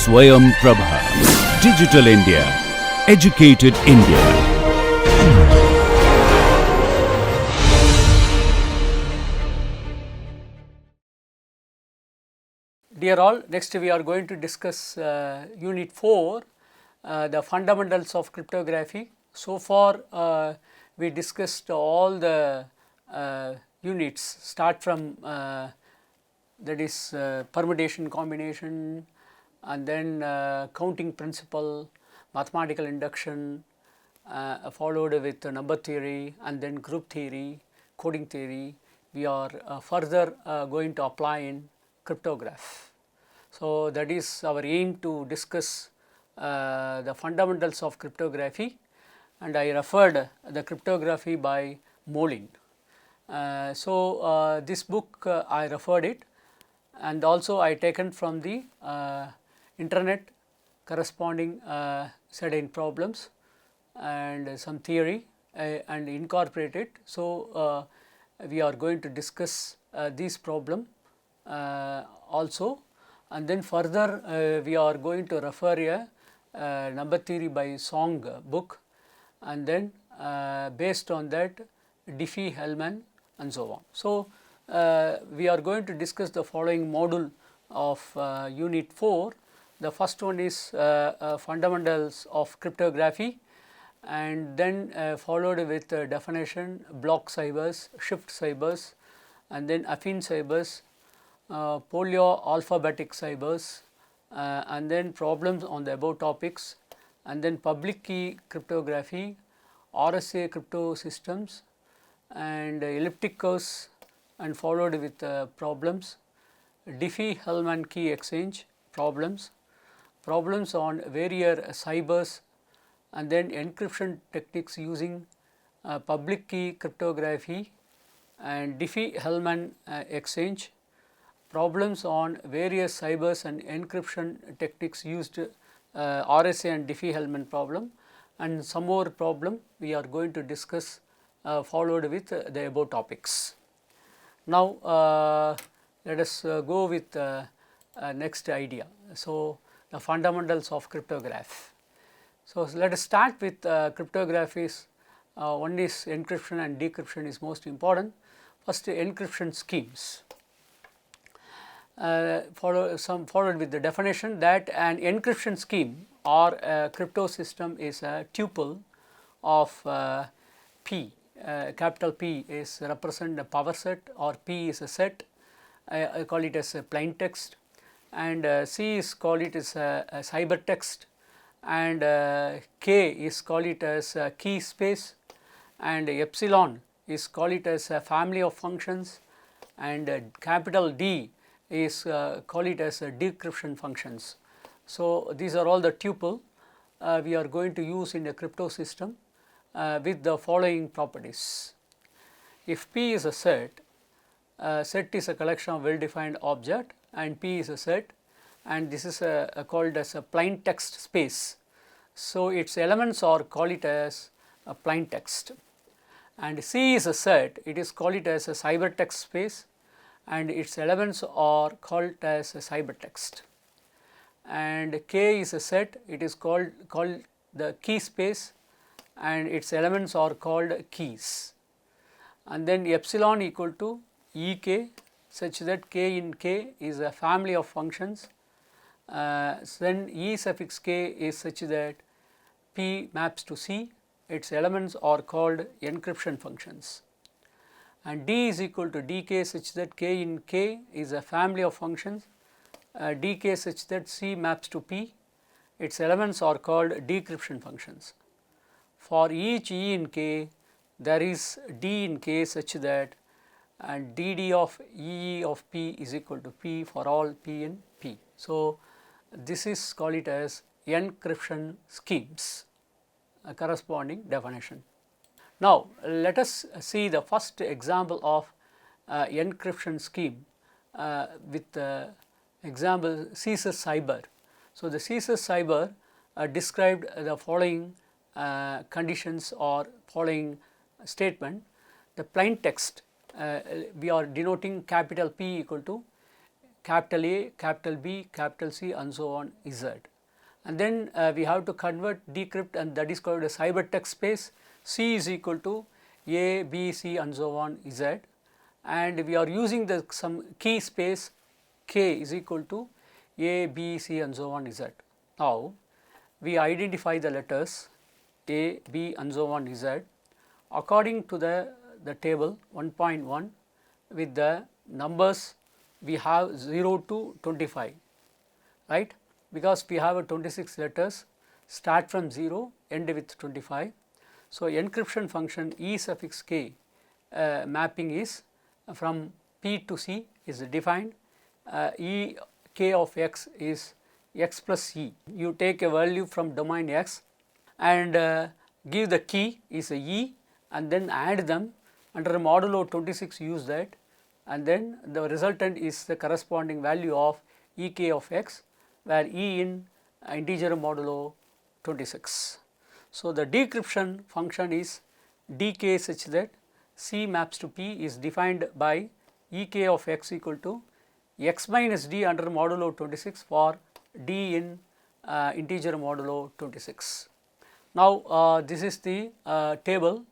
Swayam Prabha. Digital India. Educated India. Dear all, next we are going to discuss Unit 4, the fundamentals of cryptography. So far we discussed all the units, start from that is permutation combination, and then counting principle, mathematical induction, followed with number theory, and then group theory, coding theory. We are further going to apply in cryptography. So, that is our aim to discuss the fundamentals of cryptography, and I referred the cryptography by Molin. This book I referred it, and also I taken from the internet corresponding certain problems and some theory and incorporate it. So, we are going to discuss this problem also, and then further we are going to refer a number theory by Song book, and then based on that Diffie-Hellman and so on. So, we are going to discuss the following module of Unit 4. The first one is fundamentals of cryptography, and then followed with definition, block cybers, shift cybers, and then affine cybers, polyo-alphabetic cybers, and then problems on the above topics, and then public key cryptography, RSA crypto systems, and elliptic curves, and followed with problems, Diffie-Hellman key exchange problems, problems on various cybers, and then encryption techniques using public key cryptography and Diffie-Hellman exchange, problems on various cybers and encryption techniques used RSA and Diffie-Hellman problem, and some more problem we are going to discuss followed with the above topics. Now, let us go with next idea. So, the fundamentals of cryptography. So, let us start with cryptographies. One is encryption and decryption is most important. First, encryption schemes. Followed with the definition that an encryption scheme or a crypto system is a tuple of P. Capital P is represent a power set, or P is a set. I call it as a plain text, and C is call it as a cybertext, and K is call it as a key space, and epsilon is call it as a family of functions, and capital D is call it as a decryption functions. So, these are all the tuple we are going to use in a crypto system with the following properties. If P is a set is a collection of well defined object, and P is a set, and this is called as a plain text space. So, its elements are call it as a plain text, and C is a set, it is call it as a cybertext space, and its elements are called as a cybertext, and K is a set, it is called the key space, and its elements are called keys, and then epsilon equal to Ek such that K in K is a family of functions. Then E suffix K is such that P maps to C, its elements are called encryption functions, and D is equal to Dk such that K in K is a family of functions, Dk such that C maps to P, its elements are called decryption functions. For each E in K, there is D in K such that and dd of E of P is equal to P for all P in P. So, this is call it as encryption schemes, a corresponding definition. Now, let us see the first example of encryption scheme with the example Caesar cyber. So, the Caesar cyber described the following conditions or following statement. The plain text we are denoting capital P equal to capital A, capital B, capital C and so on Z. And then we have to convert decrypt, and that is called a cybertext space. C is equal to A, B, C and so on Z, and we are using the some key space K is equal to A, B, C and so on Z. Now, we identify the letters A, B and so on Z according to the table 1.1 with the numbers we have 0 to 25, right, because we have a 26 letters, start from 0, end with 25. So, encryption function E suffix k mapping is from P to C is defined. E k of x is x plus E. You take a value from domain x and give the key is a E, and then add them under modulo 26, use that, and then the resultant is the corresponding value of E k of x, where E in integer modulo 26. So, the decryption function is dk such that C maps to P is defined by E k of x equal to x minus d under modulo 26 for d in integer modulo 26. Now, this is the table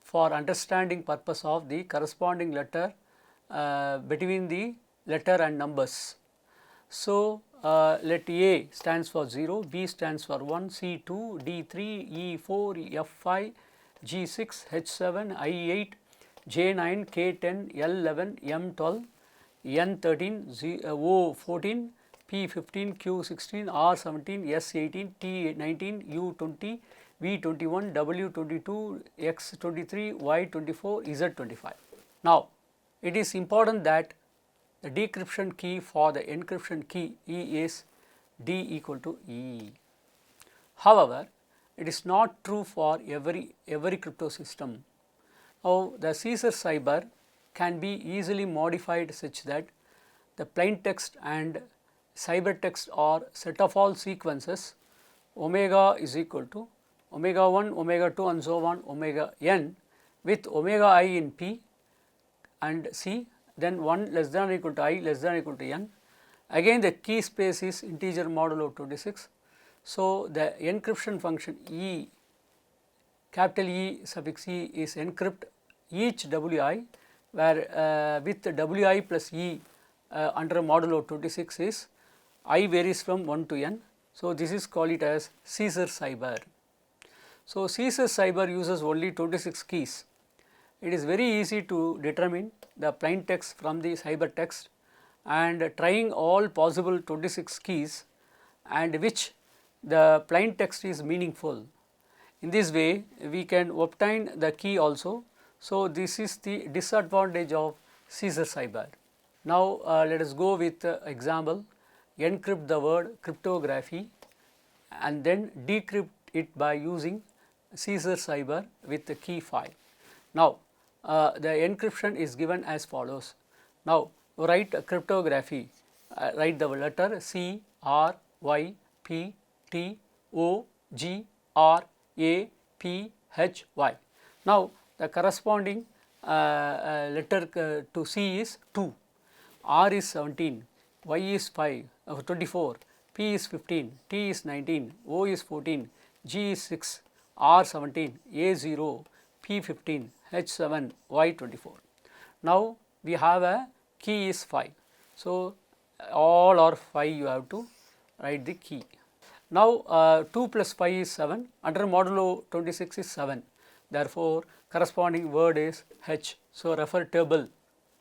for understanding purpose of the corresponding letter between the letter and numbers. So, let A stands for 0, B stands for 1, C 2, D 3, E 4, F 5, G 6, H 7, I 8, J 9, K 10, L 11, M 12, N 13, O 14, P 15, Q 16, R 17, S 18, T 19, U 20, V 21, W 22, X 23, Y 24, Z 25. Now, it is important that the decryption key for the encryption key E is D equal to E. However, it is not true for every crypto system. Now, the Caesar cyber can be easily modified such that the plain text and cybertext are set of all sequences omega is equal to omega 1, omega 2 and so on omega n with omega I in P and C, then 1 less than or equal to I less than or equal to n. Again the key space is integer modulo 26. So, the encryption function E, capital E suffix E is encrypt each Wi, where with Wi plus E under modulo 26 is I varies from 1 to n. So, this is called it as Caesar cyber. So, Caesar cyber uses only 26 keys. It is very easy to determine the plain text from the cybertext and trying all possible 26 keys and which the plain text is meaningful. In this way, we can obtain the key also. So, this is the disadvantage of Caesar cyber. Now, let us go with example, encrypt the word cryptography and then decrypt it by using Caesar cyber with the key 5. Now, the encryption is given as follows. Now, write cryptography, write the letter C, R, Y, P, T, O, G, R, A, P, H, Y. Now, the corresponding letter to C is 2, R is 17, Y is 24, P is 15, T is 19, O is 14, G is 6, R 17, A 0, P 15, H 7, Y 24. Now, we have a key is 5. So, all are 5 you have to write the key. Now, 2 plus 5 is 7, under modulo 26 is 7. Therefore, corresponding word is H. So, refer table.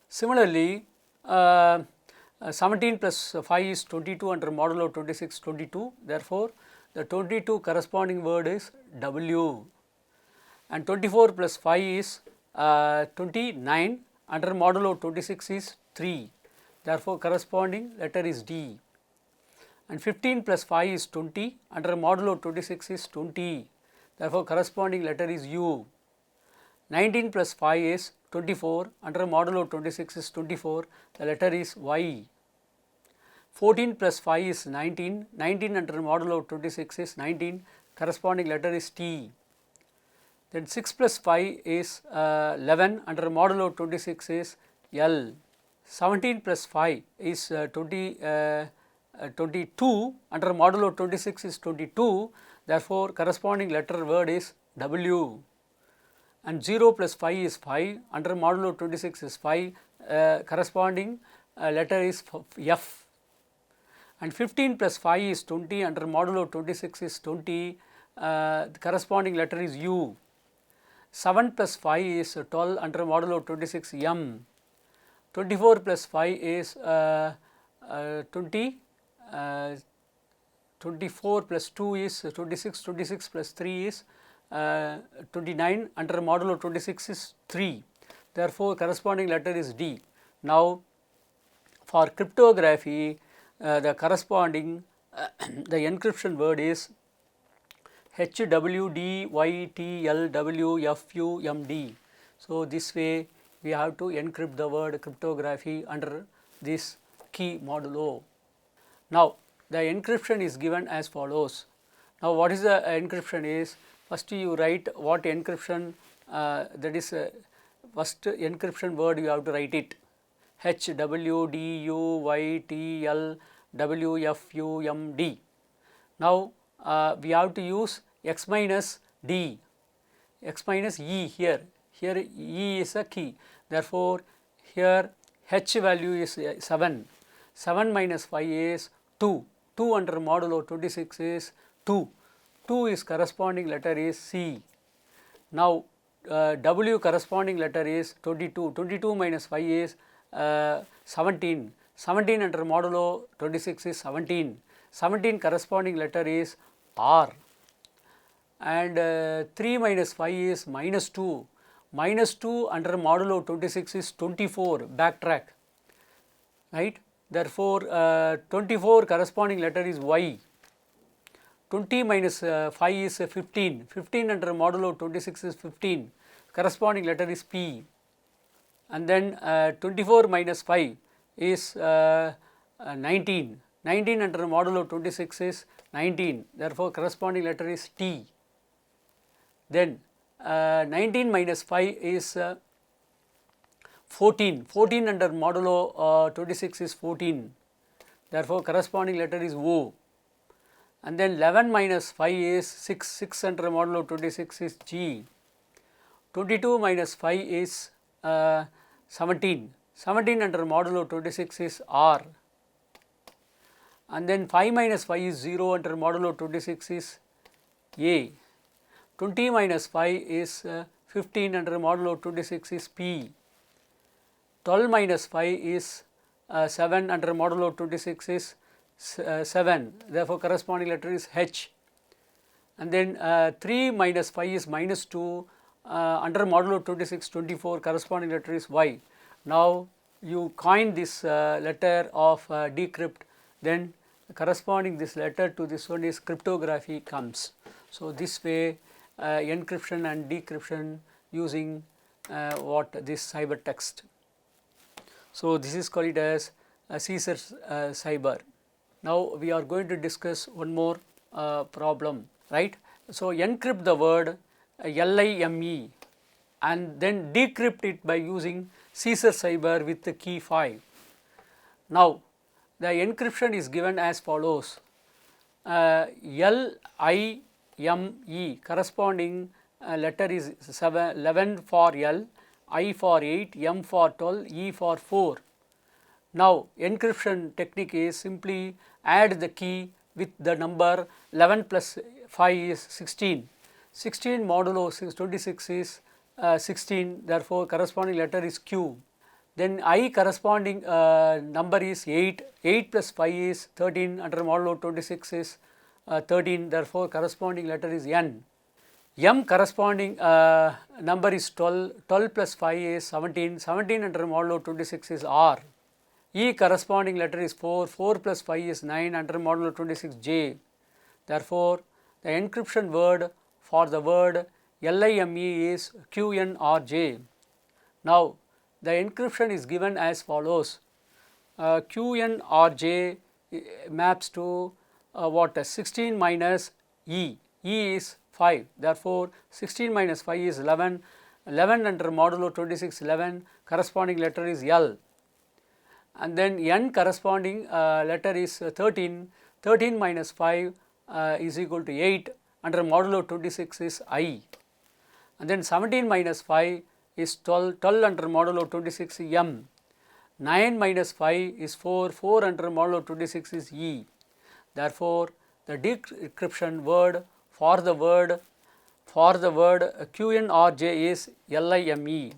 Similarly, 17 plus 5 is 22, under modulo 26 22. Therefore, the 22 corresponding word is W, and 24 plus 5 is 29, under modulo 26 is 3. Therefore, corresponding letter is D, and 15 plus 5 is 20, under modulo 26 is 20. Therefore, corresponding letter is U. 19 plus 5 is 24, under modulo 26 is 24, the letter is Y. 14 plus 5 is 19, 19 under modulo 26 is 19, corresponding letter is T. Then 6 plus 5 is 11, under modulo 26 is L. 17 plus 5 is 22, under modulo 26 is 22, therefore, corresponding letter word is W, and 0 plus 5 is 5, under modulo 26 is 5, corresponding letter is F, and 15 plus 5 is 20, under modulo 26 is 20, the corresponding letter is U. 7 plus 5 is 12, under modulo 26 M. 24 plus 5 is 20, 24 plus 2 is 26, 26 plus 3 is 29, under modulo 26 is 3. Therefore, corresponding letter is D. Now, for cryptography, the corresponding the encryption word is HWDYTLWFUMD. So, this way we have to encrypt the word cryptography under this key modulo. Now, the encryption is given as follows. Now, what is the encryption is? First you write what encryption, that is first encryption word you have to write it, HWDUYTLWFUMD. Now, we have to use x minus D, x minus E here. Here E is a key. Therefore, here H value is 7. 7 minus 5 is 2. 2 under modulo 26 is 2. 2 is corresponding letter is C. Now, W corresponding letter is 22. 22 minus 5 is 17. 17 under modulo 26 is 17. 17 corresponding letter is R, and 3 minus 5 is minus 2. Minus 2 under modulo 26 is 24, backtrack, right. Therefore, 24 corresponding letter is Y. 20 minus 5 is 15. 15 under modulo 26 is 15, corresponding letter is P. And then 24 minus 5 is 19. 19 under modulo 26 is 19. Therefore, corresponding letter is T. Then 19 minus 5 is 14. 14 under modulo 26 is 14. Therefore, corresponding letter is O. And then 11 minus 5 is 6. 6 under modulo 26 is G. 22 minus 5 is 17. 17 under modulo 26 is R. And then 5 minus 5 is 0, under modulo 26 is A. 20 minus 5 is 15, under modulo 26 is P. 12 minus 5 is 7, under modulo 26 is 7. Therefore, corresponding letter is H. And then 3 minus 5 is minus 2, under modulo 26 24, corresponding letter is Y. Now, you coin this letter of decrypt, then corresponding this letter to this one is cryptography comes. So, this way encryption and decryption using what this cybertext. So, this is called as Caesar's cyber. Now, we are going to discuss one more problem, right. So, encrypt the word LIME and then decrypt it by using Caesar cyber with the key 5. Now, the encryption is given as follows. LIME corresponding letter is 11 for L, I for 8, M for 12, E for 4. Now, encryption technique is simply add the key with the number 11 plus 5 is 16. 16 modulo 26 is 16, therefore, corresponding letter is Q. Then I corresponding number is 8, 8 plus 5 is 13, under modulo 26 is 13, therefore, corresponding letter is N. M corresponding number is 12, 12 plus 5 is 17, 17 under modulo 26 is R. E corresponding letter is 4, 4 plus 5 is 9, under modulo 26 J. Therefore, the encryption word for the word LIME is QNRJ. Now, the encryption is given as follows. QNRJ maps to what? 16 minus E. E is 5. Therefore, 16 minus 5 is 11. 11 under modulo 26 11. Corresponding letter is L. and then n corresponding letter is 13, 13 minus 5 is equal to 8, under modulo 26 is I, and then 17 minus 5 is 12, 12 under modulo 26 is M, 9 minus 5 is 4, 4 under modulo 26 is E. Therefore, the decryption word for the word QNRJ is LIME.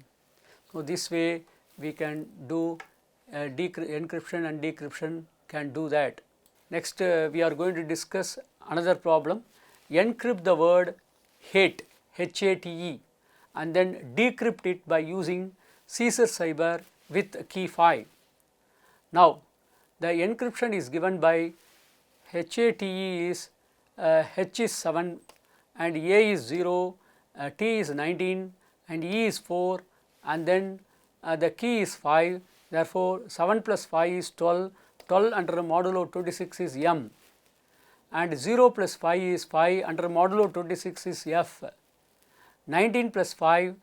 So, this way we can do encryption and decryption can do that. Next, we are going to discuss another problem. Encrypt the word hate, HATE, and then decrypt it by using Caesar cyber with key 5. Now, the encryption is given by HATE is H is 7 and A is 0, T is 19 and E is 4, and then the key is 5. Therefore, 7 plus 5 is 12, 12 under modulo 26 is M, and 0 plus 5 is 5, under modulo 26 is F, 19 plus 5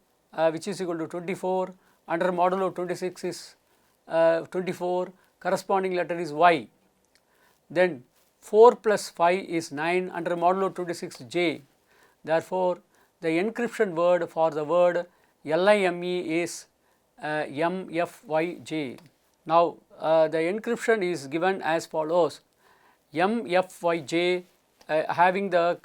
which is equal to 24, under modulo 26 is 24, corresponding letter is Y. Then 4 plus 5 is 9, under modulo 26 J. Therefore, the encryption word for the word LIME is MFYJ. Now, the encryption is given as follows: MFYJ having the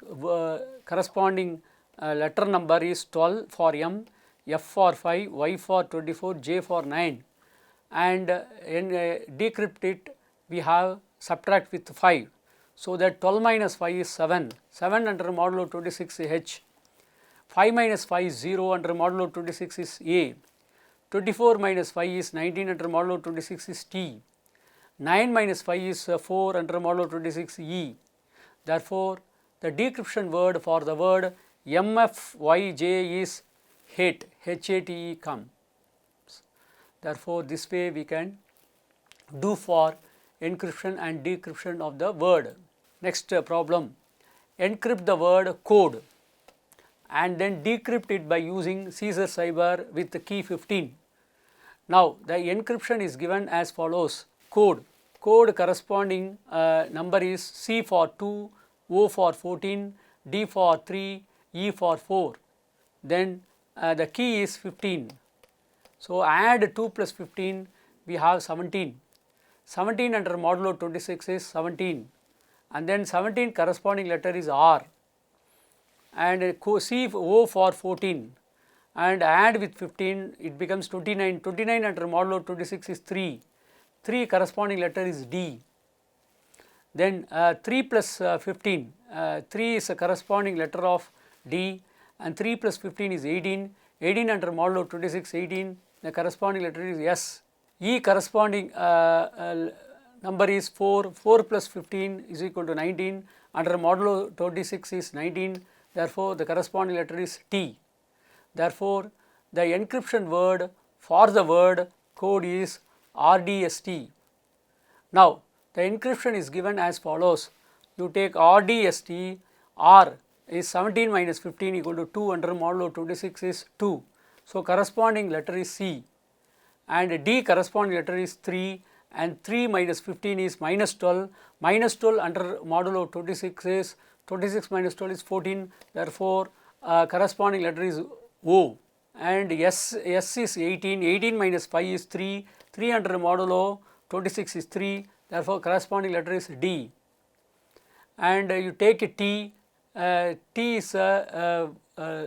corresponding letter number is 12 for M, F for 5, Y for 24, J for 9, and in decrypt it we have subtract with 5. So, that 12 minus 5 is 7, 7 under modulo 26 is H, 5 minus 5 is 0, under modulo 26 is A, 24 minus 5 is 19, under modulo 26 is T, 9 minus 5 is 4, under modulo 26 E. Therefore, the decryption word for the word MFYJ is hate, HATE comes. Therefore, this way we can do for encryption and decryption of the word. Next problem, encrypt the word code and then decrypt it by using Caesar cyber with the key 15. Now, the encryption is given as follows: code corresponding number is C for 2, O for 14, D for 3, E for 4, then the key is 15. So, add 2 plus 15, we have 17, 17 under modulo 26 is 17, and then 17 corresponding letter is R, and C O for 14, and add with 15 it becomes 29, 29 under modulo 26 is 3, 3 corresponding letter is D. Then 3 plus 15, 3 is a corresponding letter of D, and 3 plus 15 is 18, 18 under modulo 26 18, the corresponding letter is S. E corresponding number is 4, 4 plus 15 is equal to 19, under modulo 26 is 19, therefore, the corresponding letter is T. Therefore, the encryption word for the word code is RDST. Now, the encryption is given as follows: you take RDST, R is 17 minus 15 equal to 2, under modulo 26 is 2. So, corresponding letter is C, and D corresponding letter is 3, and 3 minus 15 is minus 12, minus 12 under modulo 26 is 26 minus 12 is 14, therefore, corresponding letter is O, and S is 18, 18 minus 5 is 3, 3 under modulo 26 is 3, therefore, corresponding letter is D, and you take a T, T is a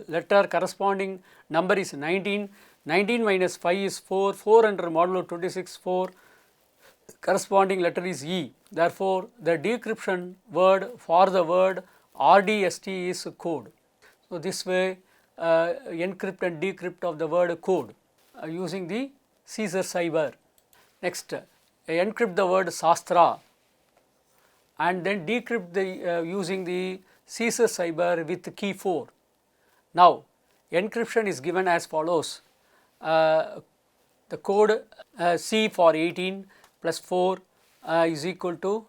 letter corresponding number is 19, 19 minus 5 is 4, 4 under modulo 26 4, corresponding letter is E. Therefore, the decryption word for the word RDST is code. So, this way encrypt and decrypt of the word code using the Caesar cyber. Next, encrypt the word Shastra and then decrypt the using the Caesar cyber with key 4. Now, encryption is given as follows: the code C for 18 plus 4 is equal to,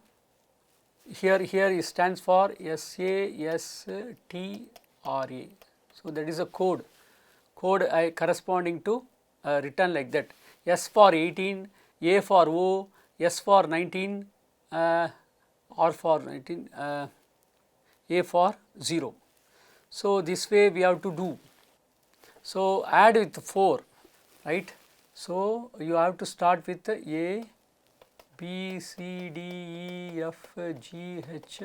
here it stands for SASTRA. So, that is a code corresponding to written like that: S for 18, A for O, S for 19, R for 19, A for 0. So, this way we have to do. So, add with 4, right. So, you have to start with A, B, C, D, E, F, G, H,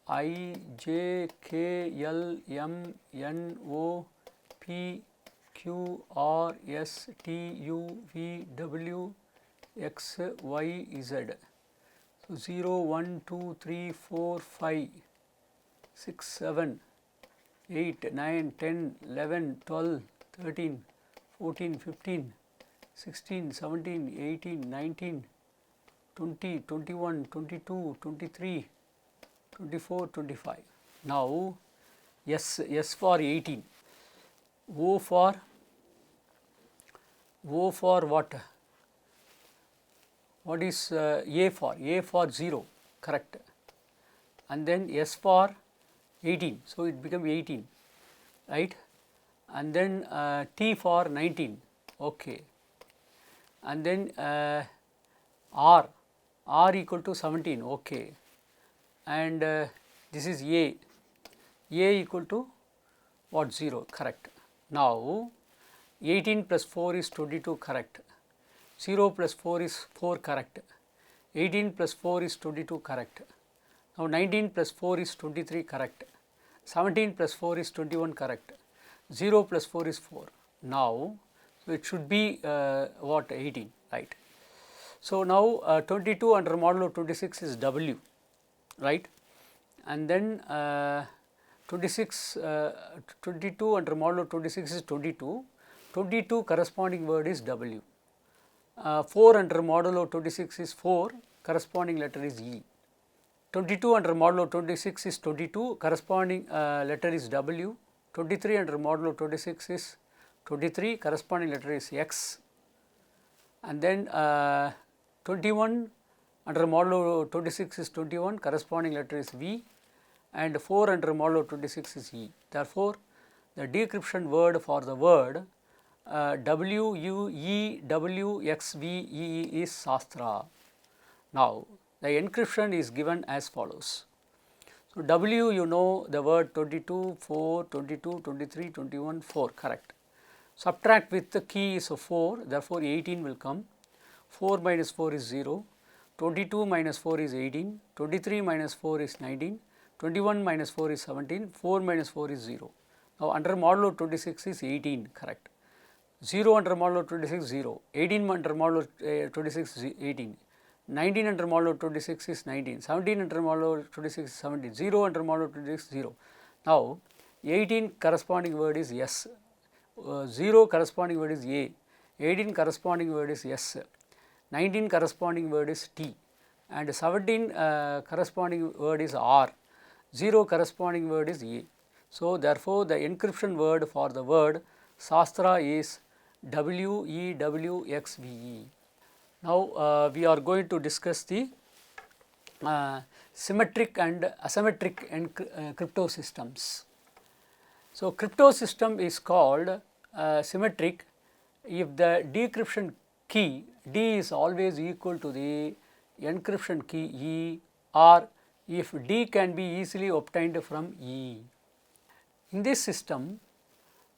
I, J, K, L, M, N, O, P, Q, R, S, T, U, V, W, X, Y, Z. So, 0, 1, 2, 3, 4, 5, 6, 7, 8, 9, 10, 11, 12, 13, 14, 15, 16, 17, 18, 19, 20, 21, 22, 23, 24, 25. Now, S for 18, O for what? What is A for? A for 0, correct. And then S for 18, so it become 18, right. And then T for 19, okay. And then R equal to 17, okay. And this is A equal to what? 0, correct. Now, 18 plus 4 is 22, correct. 0 plus 4 is 4, correct. 18 plus 4 is 22, correct. Now, 19 plus 4 is 23, correct. 17 plus 4 is 21, correct. 0 plus 4 is 4. Now, so it should be what? 18, right. So, now 22 under modulo 26 is W, right. And then 22 under modulo 26 is 22, 22 corresponding word is W. 4 under modulo 26 is 4, corresponding letter is E. 22 under modulo 26 is 22, corresponding letter is W. 23 under modulo 26 is 23, corresponding letter is X. And then 21 under modulo 26 is 21, corresponding letter is V, and 4 under modulo 26 is E. Therefore, the decryption word for the word W, U, E, W, X, V, E, E is Shastra. Now, the encryption is given as follows. So, W, you know the word 22, 4, 22, 23, 21, 4, correct. Subtract with the key is 4, therefore 18 will come. 4 minus 4 is 0, 22 minus 4 is 18, 23 minus 4 is 19, 21 minus 4 is 17, 4 minus 4 is 0. Now, under modulo 26 is 18, correct. 0 under modulo 26 0, 18 under modulo 26 is 18, 19 under modulo 26 is 19, 17 under modulo 26 is 17, 0 under modulo 26 0. Now, 18 corresponding word is S, 0 corresponding word is A, 18 corresponding word is S, 19 corresponding word is T, and 17 corresponding word is R, 0 corresponding word is A. So, therefore, the encryption word for the word Shastra is W, E, W, X, V, E. Now, we are going to discuss the symmetric and asymmetric crypto systems. So, crypto system is called symmetric if the decryption key D is always equal to the encryption key E, or if D can be easily obtained from E. In this system,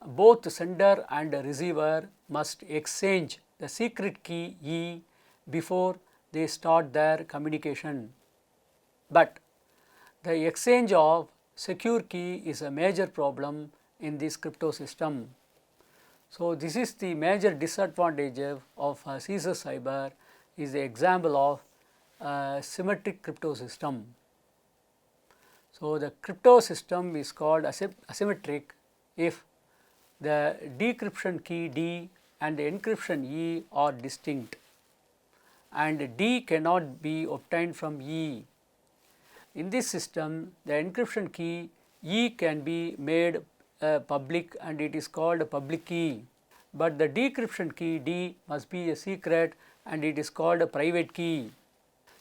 both sender and receiver must exchange the secret key E before they start their communication. But the exchange of secure key is a major problem in this crypto system. So, this is the major disadvantage of Caesar cyber is the example of symmetric crypto system. So, the crypto system is called asymmetric if the decryption key D and the encryption E are distinct, and D cannot be obtained from E. In this system, the encryption key E can be made public and it is called a public key, but the decryption key D must be a secret and it is called a private key.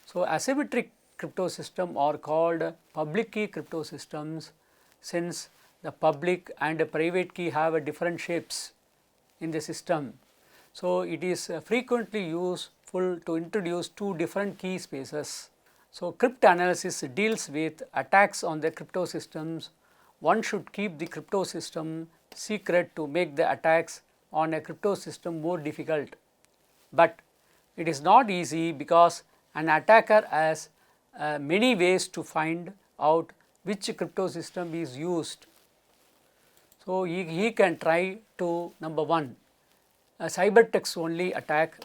So, asymmetric crypto system are called public key crypto systems, since the public and the private key have different shapes in the system. So, it is frequently used helpful to introduce two different key spaces. So, cryptanalysis deals with attacks on the crypto systems. One should keep the crypto system secret to make the attacks on a crypto system more difficult. But it is not easy because an attacker has many ways to find out which crypto system is used. So, he can try to number 1 a cybertext only attack,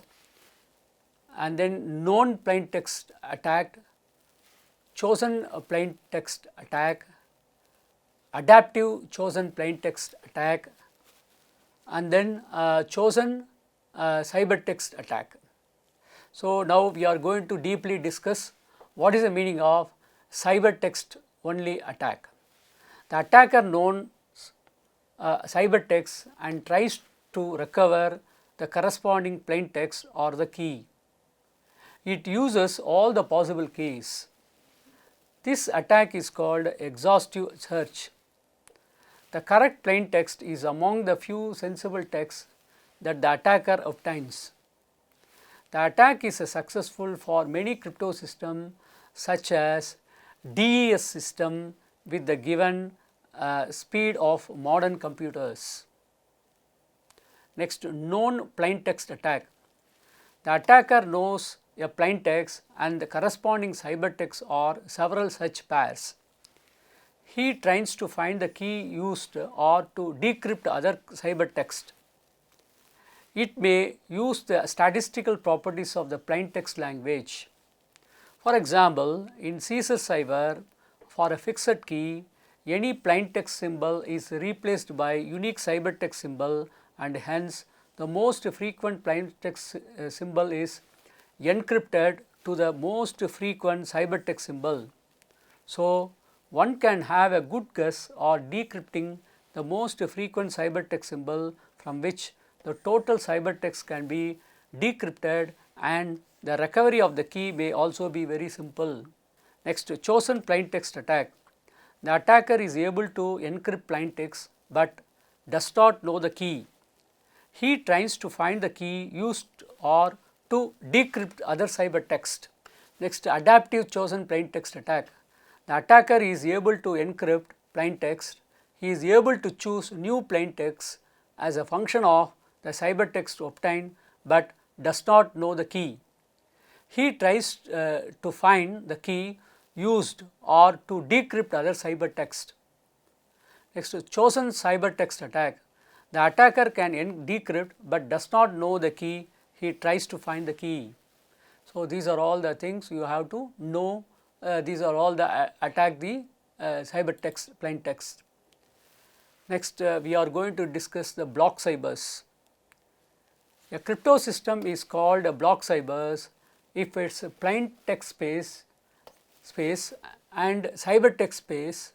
and then known plain text attack, chosen plain text attack, adaptive chosen plain text attack, and then chosen cybertext attack. So, now we are going to deeply discuss what is the meaning of cybertext only attack. The attacker knows cybertext and tries to recover the corresponding plain text or the key. It uses all the possible keys. This attack is called exhaustive search. The correct plain text is among the few sensible texts that the attacker obtains. The attack is successful for many crypto systems such as DES system with the given speed of modern computers. Next, known plain text attack. The attacker knows a plain text and the corresponding cybertext or several such pairs. He tries to find the key used or to decrypt other cybertext. It may use the statistical properties of the plain text language. For example, in CSS cyber, for a fixed key, any plain text symbol is replaced by unique cybertext symbol, and hence the most frequent plain text symbol is encrypted to the most frequent cybertext symbol. So, one can have a good guess or decrypting the most frequent cybertext symbol from which the total cybertext can be decrypted, and the recovery of the key may also be very simple. Next, chosen plain text attack. The attacker is able to encrypt plain text but does not know the key. He tries to find the key used or to decrypt other cybertext. Next, adaptive chosen plain text attack. The attacker is able to encrypt plain text. He is able to choose new plain text as a function of the cybertext obtained but does not know the key. He tries to find the key used or to decrypt other cybertext. Next, chosen cybertext attack. The attacker can decrypt but does not know the key. He tries to find the key. So, these are all the things you have to know. These are all the attack the cybertext plain text. Next, we are going to discuss the block cybers. A crypto system is called a block cybers if its plain text space and cybertext space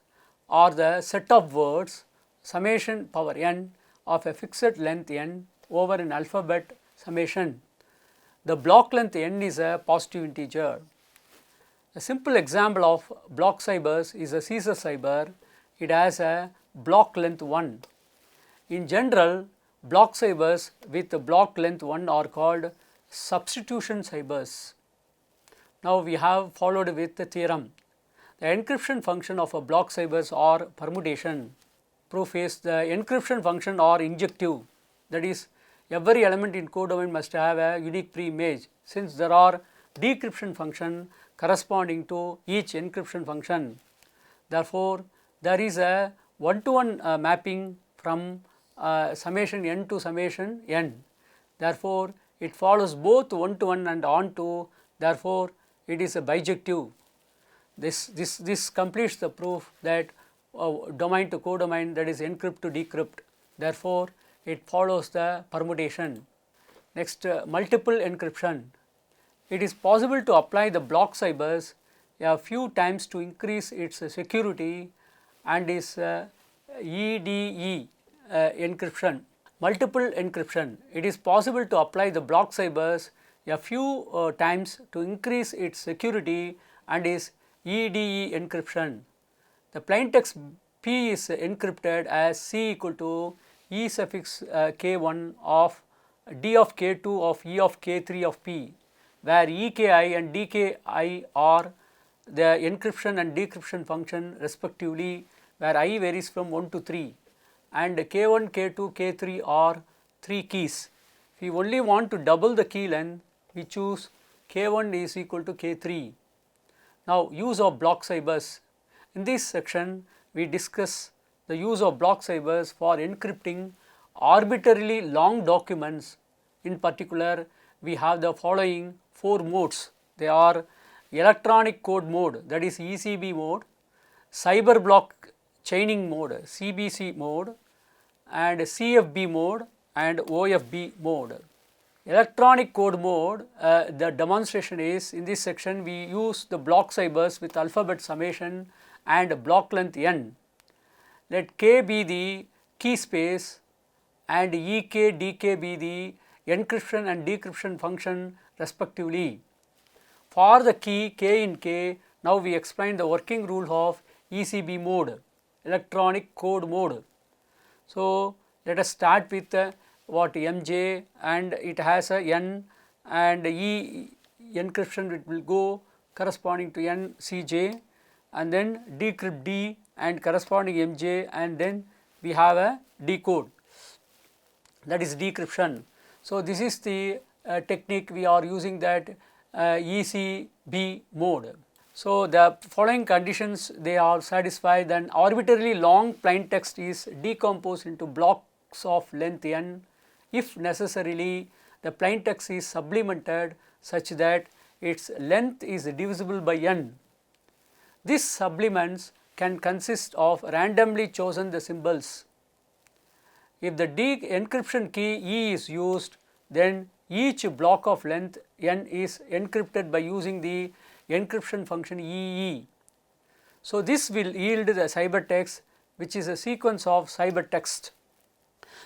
are the set of words summation power n of a fixed length n over an alphabet summation. The block length n is a positive integer. A simple example of block cybers is a CSS cyber. It has a block length 1. In general, block cybers with block length 1 are called substitution cybers. Now, we have followed with the theorem. The encryption function of a block cybers or permutation. Proof is the encryption function or injective, that is, every element in codomain must have a unique pre-image, since there are decryption function corresponding to each encryption function. Therefore, there is a one-to-one mapping from summation n to summation n. Therefore, it follows both one-to-one and on-to. Therefore, it is a bijective. This completes the proof that domain to codomain, that is encrypt to decrypt. Therefore, it follows the permutation. Next, multiple encryption. It is possible to apply the block cybers a few times to increase its security and is EDE encryption. Multiple encryption. It is possible to apply the block cybers a few times to increase its security and is EDE encryption. The plain text P is encrypted as C equal to E suffix K1 of D of K2 of E of K3 of P. where EKI and DKI are the encryption and decryption function respectively, where I varies from 1 to 3, and K1, K2, K3 are 3 keys. If we only want to double the key length, we choose K1 is equal to K3. Now, use of block cybers. In this section, we discuss the use of block cybers for encrypting arbitrarily long documents. In particular, we have the following 4 modes. They are electronic code mode, that is ECB mode, cyber block chaining mode, CBC mode, and CFB mode and OFB mode. Electronic code mode, the demonstration is, in this section we use the block cybers with alphabet summation and block length n. Let k be the key space and EK, DK be the encryption and decryption function respectively. For the key k in k, now we explain the working rule of ECB mode, electronic code mode. So, let us start with what MJ, and it has a n, and E encryption, it will go corresponding to n CJ, and then decrypt D and corresponding MJ, and then we have a decode, that is decryption. So, this is the technique we are using, that ECB mode. So, the following conditions they are satisfied, then arbitrarily long plain text is decomposed into blocks of length n if necessarily the plain text is sublimated such that its length is divisible by n. These sublimants can consist of randomly chosen the symbols. If the encryption key E is used, then each block of length n is encrypted by using the encryption function EE. So, this will yield the cybertext, which is a sequence of cybertext.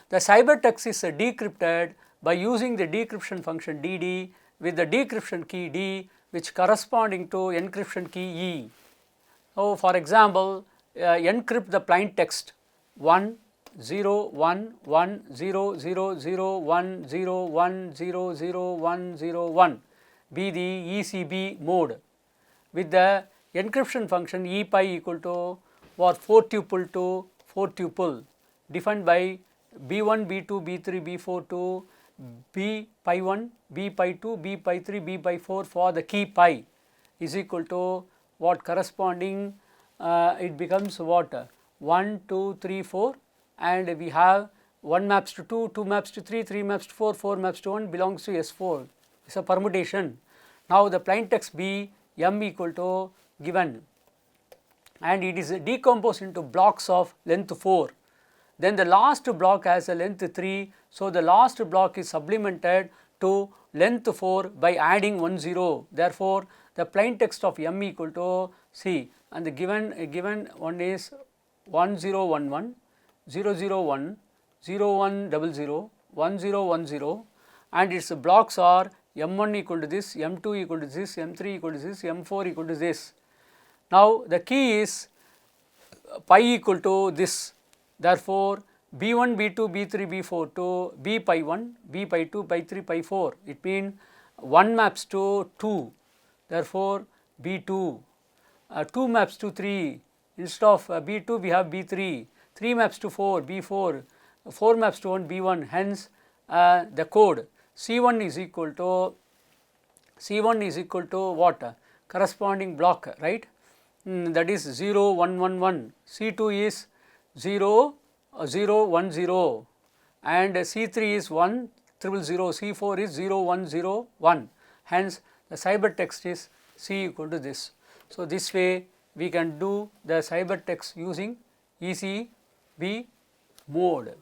The cybertext is decrypted by using the decryption function DD with the decryption key D, which corresponding to encryption key E. So, for example, encrypt the plain text 1 0 1 1 0 0 0 1 0 1 0 0 1 0 1 be the ECB mode with the encryption function E pi equal to what 4 tuple to 4 tuple defined by B1, B2, B3, B4 to B pi 1, B pi 2, B pi 3, B pi 4 for the key pi is equal to what corresponding, it becomes what 1, 2, 3, 4, and we have 1 maps to 2, 2 maps to 3, 3 maps to 4, 4 maps to 1 belongs to S4, it is a permutation. Now, the plain text B M equal to given, and it is decomposed into blocks of length 4. Then the last block has a length 3. So, the last block is sublimated to length 4 by adding 1 0. Therefore, the plain text of M equal to C, and the given one is 1 0 1 1, 0 0 1, 0 1 0 0, 1 0 1 0, and its blocks are M1 equal to this, M2 equal to this, M3 equal to this, M4 equal to this. Now, the key is pi equal to this. Therefore, B1, B2, B3, B4 to B pi 1, B pi 2, pi 3, pi 4. It means 1 maps to 2. Therefore, B2, 2 maps to 3. Instead of B2, we have B3. 3 maps to 4, B4. 4 maps to 1, B1. Hence, the code C1 is equal to what? Corresponding block, right? That is 0 1 1 1. C2 is 0 0 1 0, and C3 is 1 0 0 0, C4 is 0 1 0 1. Hence, the cybertext is C equal to this. So, this way we can do the cybertext using ECB mode.